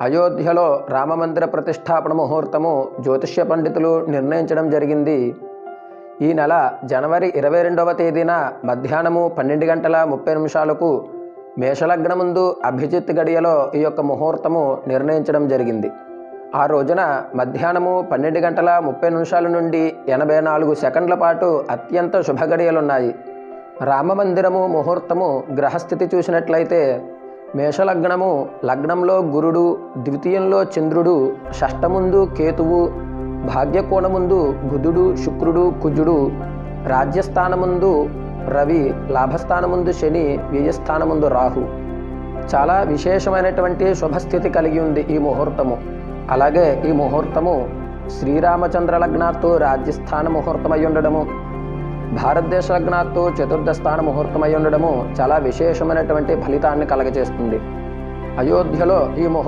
అయోధ్యలో రామమందిర ప్రతిష్టాపన ముహూర్తము జ్యోతిష్య పండితులు నిర్ణయించడం జరిగింది. ఈ నెల జనవరి 22వ తేదీన మధ్యాహ్నము 12:30 మేషలగ్నం ముందు అభిజిత్ గడియలో ఈ యొక్క ముహూర్తము నిర్ణయించడం జరిగింది. ఆ రోజున మధ్యాహ్నము 12:30 నుండి 84 సెకండ్ల పాటు అత్యంత శుభగడియలున్నాయి. రామమందిరము ముహూర్తము గ్రహస్థితి చూసినట్లయితే మేషలగ్నము, లగ్నంలో గురుడు, ద్వితీయంలో చంద్రుడు, షష్టముందు కేతువు, భాగ్యకోణముందు బుధుడు, శుక్రుడు, కుజుడు, రాజ్యస్థానముందు రవి, లాభస్థానముందు శని, వ్యయస్థానముందు రాహు. చాలా విశేషమైనటువంటి శుభస్థితి కలిగి ఉంది ఈ ముహూర్తము. అలాగే ఈ ముహూర్తము శ్రీరామచంద్ర లగ్నాత్తు రాజ్యస్థాన ముహూర్తమై ఉండడము, భారతదేశ లగ్నాత్తు చతుర్థ స్థాన ముహూర్తమై ఉండడము చాలా విశేషమైనటువంటి ఫలితాన్ని కలగజేస్తుంది. అయోధ్యలో ఈ ముహూర్తం